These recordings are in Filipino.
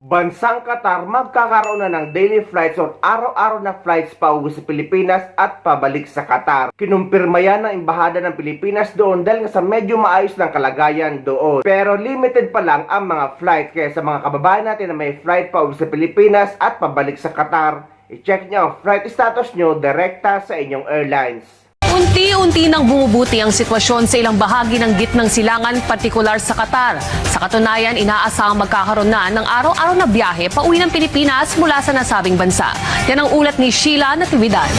Bansang Qatar magkakaroon na ng daily flights or araw-araw na flights pauwi sa Pilipinas at pabalik sa Qatar. Kinumpirma yan ng Embahada ng Pilipinas doon dahil nga sa medyo maayos ng kalagayan doon. Pero limited pa lang ang mga flights, kaya sa mga kababayan natin na may flight pauwi sa Pilipinas at pabalik sa Qatar, i-check nyo ang flight status nyo direkta sa inyong airlines. Unti-unti nang bumubuti ang sitwasyon sa ilang bahagi ng gitnang silangan, partikular sa Qatar. Sa katunayan, inaasahang magkakaroon na ng araw-araw na biyahe pauwi ng Pilipinas mula sa nasabing bansa. Yan ang ulat ni Sheila Natividad.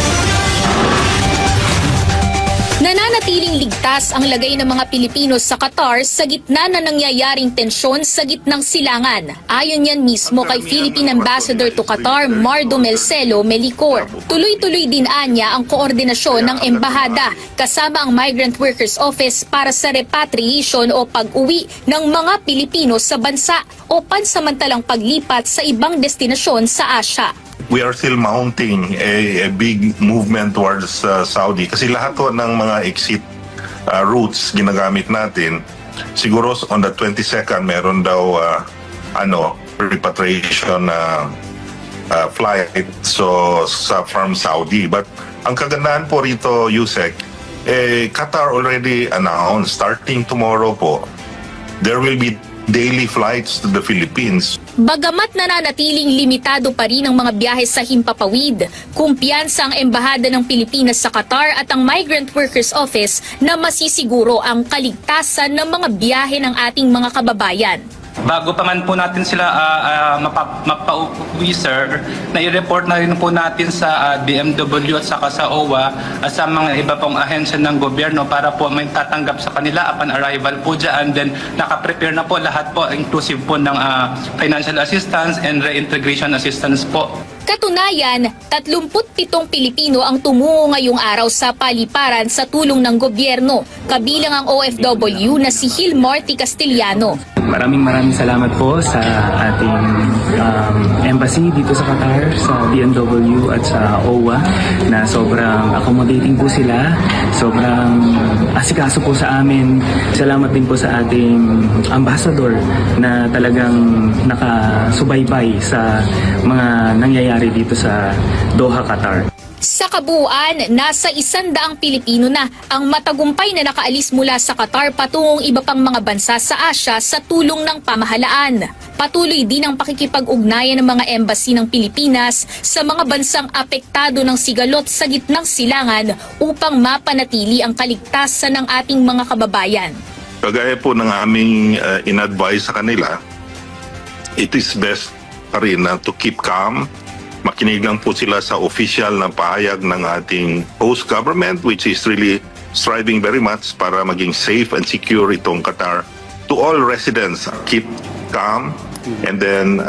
Nananatiling ligtas ang lagay ng mga Pilipino sa Qatar sa gitna na nangyayaring tensyon sa gitnang silangan. Ayon yan mismo kay Philippine Ambassador to Qatar, Mardo Melcelo Melicor. Tuloy-tuloy din anya ang koordinasyon ng embahada kasama ang Migrant Workers Office para sa repatriation o pag-uwi ng mga Pilipino sa bansa o pansamantalang paglipat sa ibang destinasyon sa Asia. We are still mounting a big movement towards Saudi kasi lahat po ng mga exit routes ginagamit natin. Siguro on the 22nd meron daw repatriation flight from Saudi. But ang kagandahan po rito, Yusek, Qatar already announced starting tomorrow po, there will be daily flights to the Philippines. Bagamat nananatiling limitado pa rin ang mga biyahe sa himpapawid, kumpiyansa ang Embahada ng Pilipinas sa Qatar at ang Migrant Workers Office na masisiguro ang kaligtasan ng mga biyahe ng ating mga kababayan. Bago pa man po natin sila mapauwi, sir, na i-report na rin po natin sa DMW at saka sa OWA at sa mga iba pong ahensya ng gobyerno para po may tatanggap sa kanila upon arrival po dyan. Then nakaprepare na po lahat po, inclusive po ng financial assistance and reintegration assistance po. Katunayan, 37 Pilipino ang tumungo ngayong araw sa paliparan sa tulong ng gobyerno, kabilang ang OFW na si Hilmarty Castellano. Maraming salamat po sa ating embassy dito sa Qatar, sa DMW at sa OWA na sobrang accommodating po sila, sobrang asikaso po sa amin. Salamat din po sa ating ambassador na talagang nakasubaybay sa mga nangyayari dito sa Doha, Qatar. Sa kabuuan, nasa 100 Pilipino na ang matagumpay na nakaalis mula sa Qatar patungong iba pang mga bansa sa Asia sa tulong ng pamahalaan. Patuloy din ang pakikipag-ugnayan ng mga embassy ng Pilipinas sa mga bansang apektado ng sigalot sa gitnang silangan upang mapanatili ang kaligtasan ng ating mga kababayan. Kagaya po ng aming in-advise sa kanila, it is best pa rin to keep calm. Makinig lang po sila sa official na pahayag ng ating host government, which is really striving very much para maging safe and secure itong Qatar. To all residents, keep calm and then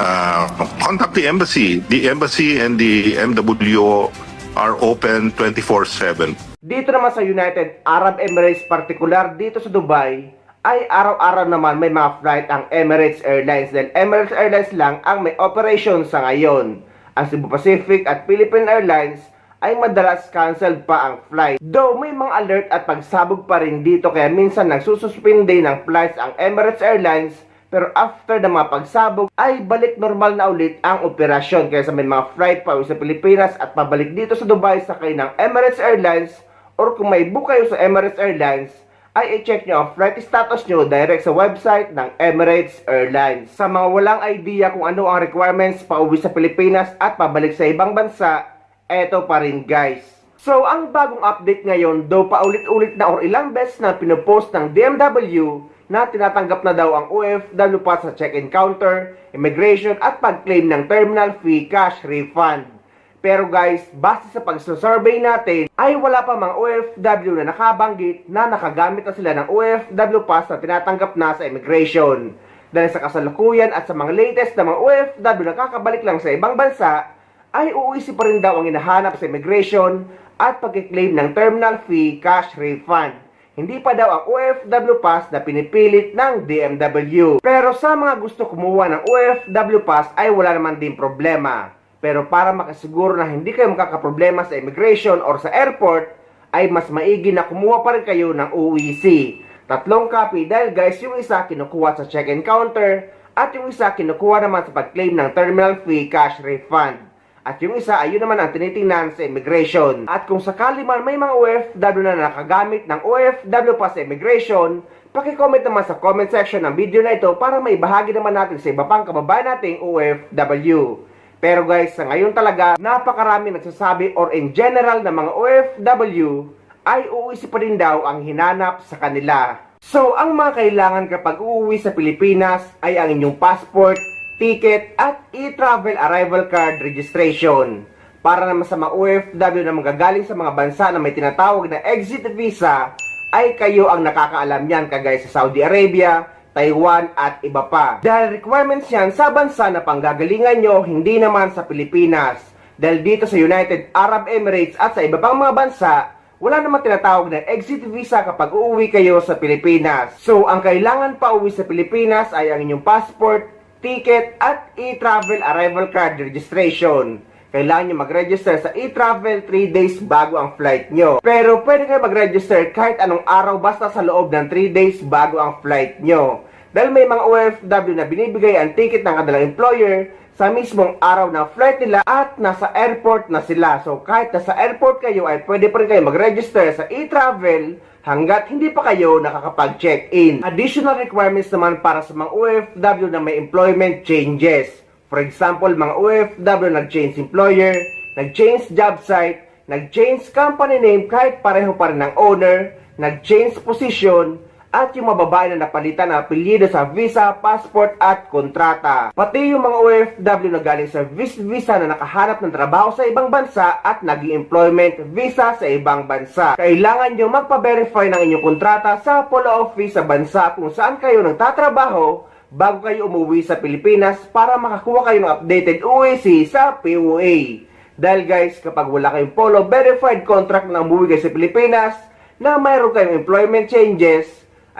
contact the embassy. The embassy and the MWO are open 24/7. Dito naman sa United Arab Emirates, partikular dito sa Dubai, ay araw-araw naman may mga flight ang Emirates Airlines dahil Emirates Airlines lang ang may operation sa ngayon. Ang Cebu Pacific at Philippine Airlines ay madalas canceled pa ang flight. Though may mga alert at pagsabog pa rin dito kaya minsan nagsususpinde ng flights ang Emirates Airlines, pero after ng mga pagsabog ay balik normal na ulit ang operasyon. Kaya sa may mga flight pa sa Pilipinas at pabalik dito sa Dubai sakay ng Emirates Airlines or kung may book kayo sa Emirates Airlines, ay i-check nyo ang flight status nyo direct sa website ng Emirates Airlines. Sa mga walang idea kung ano ang requirements pauwi sa Pilipinas at pabalik sa ibang bansa, eto pa rin guys. So ang bagong update ngayon, though paulit-ulit na or ilang beses na pinupost ng DMW na tinatanggap na daw ang OFW pa sa check-in counter, immigration at pag-claim ng terminal fee cash refund. Pero guys, base sa pagsasurvey natin, ay wala pa mga OFW na nakabanggit na nakagamit na sila ng OFW pass na tinatanggap na sa immigration. Dahil sa kasalukuyan at sa mga latest na mga OFW na kakabalik lang sa ibang bansa, ay uuwi pa rin daw ang hinahanap sa immigration at pag-claim ng terminal fee cash refund. Hindi pa daw ang OFW pass na pinipilit ng DMW. Pero sa mga gusto kumuha ng OFW pass ay wala naman din problema. Pero para makasiguro na hindi kayo makakaproblema sa immigration or sa airport, ay mas maigi na kumuha pa rin kayo ng OEC. 3 copy dahil guys, yung isa kinukuha sa check-in counter At yung isa kinukuha naman sa pag-claim ng terminal fee cash refund. At yung isa ayun naman ang tinitingnan sa immigration. At kung sakali man may mga OFW na nakagamit ng OFW pa sa immigration, paki-comment naman sa comment section ng video na ito para maibahagi naman natin sa iba pang kababayan nating OFW. Pero guys, sa ngayon talaga, napakarami nagsasabi or in general na mga OFW ay uuwi pa rin daw ang hinanap sa kanila. So, ang mga kailangan kapag uuwi sa Pilipinas ay ang inyong passport, ticket, at e-travel arrival card registration. Para naman sa mga OFW na manggagaling sa mga bansa na may tinatawag na exit visa, ay kayo ang nakakaalam yan kagaya sa Saudi Arabia, Taiwan, at iba pa. Dahil requirements yan sa bansa na panggagalingan nyo, hindi naman sa Pilipinas. Dahil dito sa United Arab Emirates at sa iba pang mga bansa, wala naman tinatawag na exit visa kapag uuwi kayo sa Pilipinas. So, ang kailangan pa uwi sa Pilipinas ay ang inyong passport, ticket, at e-travel arrival card registration. Kailangan nyo mag-register sa e-travel 3 days bago ang flight nyo. Pero pwede kayo mag-register kahit anong araw basta sa loob ng 3 days bago ang flight nyo. Dahil may mga OFW na binibigay ang ticket ng kanilang employer sa mismong araw ng flight nila at nasa airport na sila. So kahit nasa airport kayo ay pwede pa rin kayo mag-register sa e-travel hanggat hindi pa kayo nakakapag-check-in. Additional requirements naman para sa mga OFW na may employment changes. For example, mga OFW nag-change employer, nag-change job site, nag-change company name kahit pareho pa rin ng owner, nag-change position, at yung mga babae na napalitan ng apelyido sa visa, passport, at kontrata. Pati yung mga OFW na galing sa visa na nakahanap ng trabaho sa ibang bansa at nag-employment visa sa ibang bansa. Kailangan nyo magpa-verify ng inyong kontrata sa polo office sa bansa kung saan kayo nagtatrabaho bago kayo umuwi sa Pilipinas para makakuha kayo ng updated UAC sa POA. Dahil guys, kapag wala kayong polo verified contract na umuwi kayo sa Pilipinas na mayroon kayong employment changes,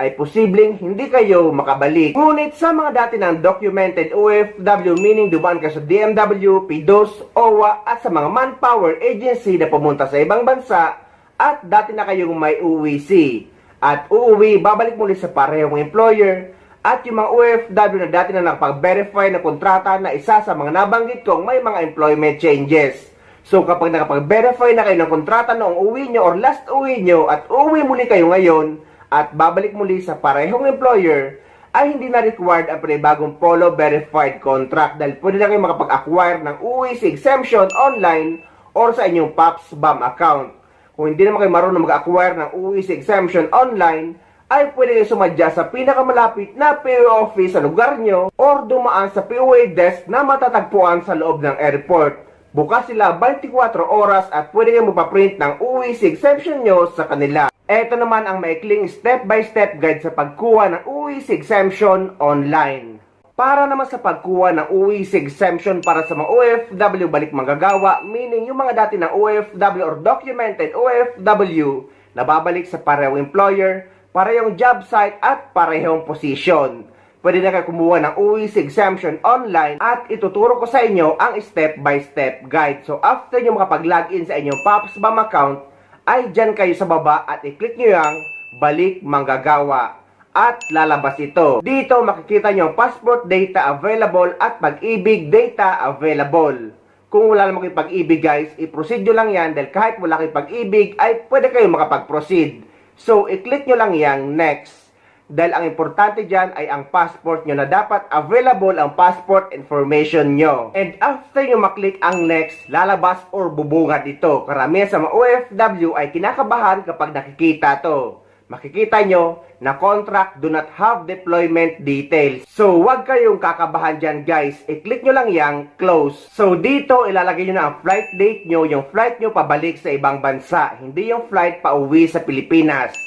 ay posibleng hindi kayo makabalik. Ngunit sa mga dati ng documented OFW, meaning dumaan ka sa DMW, PDOS, OWA at sa mga manpower agency na pumunta sa ibang bansa at dati na kayong may UWC at uuwi, babalik muli sa parehong employer at yung mga OFW na dati na nakapag-verify na kontrata na isa sa mga nabanggit kong may mga employment changes. So kapag nakapag-verify na kayo ng kontrata noong uwi nyo or last uwi nyo at uuwi muli kayo ngayon at babalik muli sa parehong employer, ay hindi na required ang panibagong polo verified contract dahil pwede na kayo makapag-acquire ng UWC exemption online or sa inyong PAPS-BAM account. Kung hindi naman kayo marunong mag-acquire ng UWC exemption online, ay pwede kayo sumadya sa pinakamalapit na POA office sa lugar nyo or dumaan sa POA desk na matatagpuan sa loob ng airport. Bukas sila 24 oras at pwede kayo magpaprint ng UWC exemption nyo sa kanila. Ito naman ang maikling step-by-step guide sa pagkuha ng UWC exemption online. Para naman sa pagkuha ng UWC exemption para sa mga OFW balik manggagawa, meaning yung mga dati ng OFW or documented OFW na babalik sa parehong employer, parehong job site at parehong position. Pwede na kayo kumuha ng UWC exemption online at ituturo ko sa inyo ang step-by-step guide. So after nyo makapag-login sa inyong PAPS-BAM account, ay dyan kayo sa baba at i-click nyo yung balik manggagawa at lalabas ito. Dito makikita nyo ang passport data available at pag-ibig data available. Kung wala naman kayong pag-ibig guys, i-proceed nyo lang yan dahil kahit wala kayong pag-ibig ay pwede kayo makapag-proceed. So i-click nyo lang yung next. Dahil ang importante dyan ay ang passport nyo na dapat available ang passport information nyo. And after nyo maklik ang next, lalabas or bubungad ito. Karamihan sa mga OFW ay kinakabahan kapag nakikita to. Makikita nyo na contract do not have deployment details. So wag kayong kakabahan dyan guys. I-click nyo lang yang close. So dito ilalagay nyo na ang flight date nyo, yung flight nyo pabalik sa ibang bansa. Hindi yung flight pa uwi sa Pilipinas.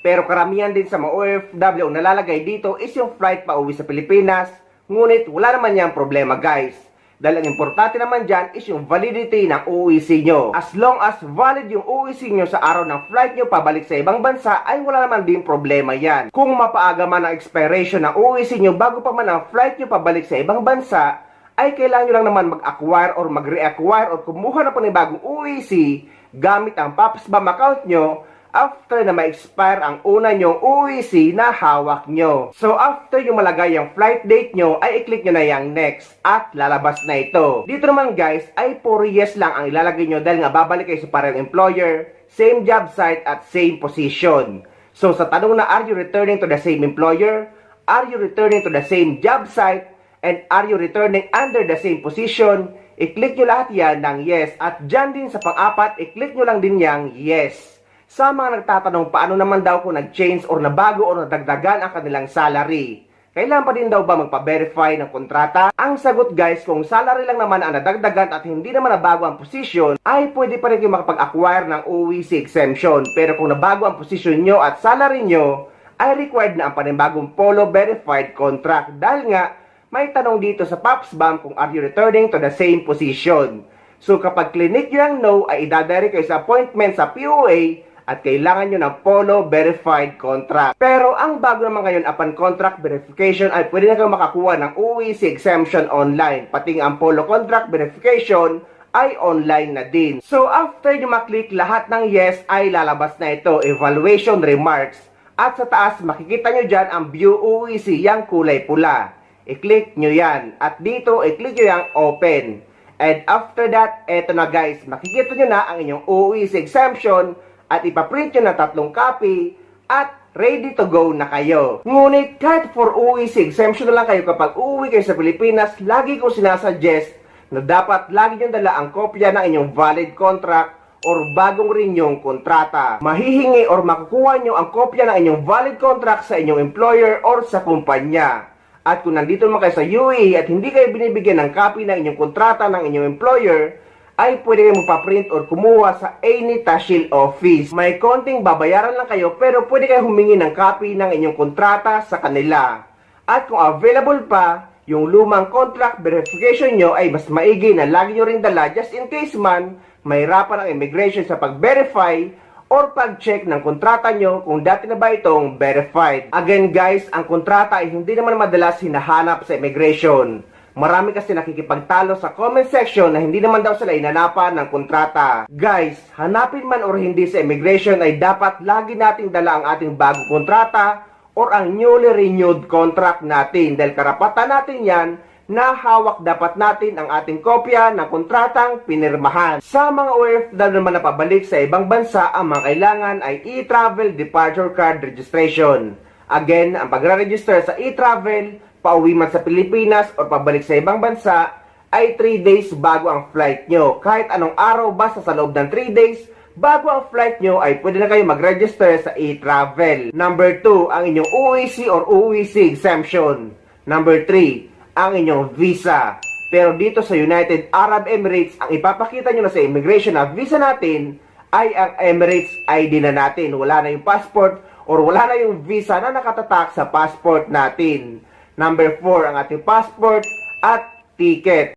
Pero karamihan din sa mga OFW ang nalalagay dito is yung flight pa uwi sa Pilipinas. Ngunit wala naman niyang problema guys. Dahil ang importante naman dyan is yung validity ng UWC nyo. As long as valid yung UWC nyo sa araw ng flight nyo pabalik sa ibang bansa ay wala naman din problema yan. Kung mapaaga man ang expiration ng UWC nyo bago pa man ang flight nyo pabalik sa ibang bansa, ay kailangan nyo lang naman mag-acquire or mag-reacquire or kumuha na panibagong UWC gamit ang PAPS-BAM account nyo. after na ma-expire ang una nyong UEC na hawak nyo. So after yung malagay yung flight date nyo, ay i-click nyo na yung next at lalabas na ito. Dito naman guys, ay puro yes lang ang ilalagay nyo dahil nga babalik kayo sa parehong employer, same job site at same position. So sa tanong na are you returning to the same employer, are you returning to the same job site, and are you returning under the same position, i-click nyo lahat yan ng yes. At dyan din sa pang-apat, i-click nyo lang din yung yes. Sa mga nagtatanong paano naman daw kung nag-change or nabago or nadagdagan ang kanilang salary, kailan pa din daw ba magpa-verify ng kontrata? Ang sagot guys, kung salary lang naman ang nadagdagan at hindi naman nabago ang position, ay pwede pa rin kayo makapag-acquire ng UEC exemption. Pero kung nabago ang position nyo at salary nyo, ay required na ang panibagong Polo verified contract. Dahil nga, may tanong dito sa PAPSBAM kung are you returning to the same position. So kapag clinic nyo ang no, ay idadari kayo sa appointment sa POA at kailangan nyo ng Polo verified contract. Pero ang bago naman ngayon upon contract verification ay pwede na kayo makakuha ng UEC exemption online. Pati ang Polo contract verification ay online na din. So after nyo maklik lahat ng yes ay lalabas na ito, evaluation remarks. At sa taas makikita nyo dyan ang view UEC, yung kulay pula. I-click nyo yan. At dito i-click nyo yung open. And after that, eto na guys, makikita nyo na ang inyong UEC exemption at ipaprint nyo na 3 copy at ready to go na kayo. Ngunit kahit for UEC exemption na lang kayo kapag uuwi kayo sa Pilipinas, lagi ko sinasuggest na dapat lagi nyo dala ang kopya ng inyong valid contract or bagong renew kontrata. Mahihingi or makukuha nyo ang kopya ng inyong valid contract sa inyong employer or sa kumpanya. At kung nandito naman kayo sa UAE at hindi kayo binibigyan ng copy ng inyong kontrata ng inyong employer, ay pwede kayo magpa-print or kumuha sa any Tashil office. May konting babayaran lang kayo pero pwede kayo humingi ng copy ng inyong kontrata sa kanila. At kung available pa, yung lumang contract verification nyo ay mas maigi na lagi nyo rin dala just in case man mahirapan ang immigration sa pag-verify or pag-check ng kontrata nyo kung dati na ba itong verified. Again guys, ang kontrata ay hindi naman madalas hinahanap sa immigration. Marami kasi nakikipagtalo sa comment section na hindi naman daw sila inanapan ng kontrata. Guys, hanapin man or hindi sa immigration ay dapat lagi nating dala ang ating bagong kontrata or ang newly renewed contract natin. Dahil karapatan natin yan na hawak dapat natin ang ating kopya ng kontratang pinirmahan. Sa mga OFW naman na pabalik sa ibang bansa, ang mga kailangan ay e-travel departure card registration. Again, ang pagre-register sa e-travel, pauwi man sa Pilipinas o pabalik sa ibang bansa, ay 3 days bago ang flight nyo. Kahit anong araw basta sa loob ng 3 days, bago ang flight nyo ay pwede na kayo mag-register sa e-travel. Number 2, ang inyong UEC or UEC exemption. Number 3, ang inyong visa. Pero dito sa United Arab Emirates, ang ipapakita nyo na sa immigration na visa natin ay ang Emirates ID na natin. Wala na yung passport or wala na yung visa na nakatatak sa passport natin. Number 4, ang ating passport at ticket.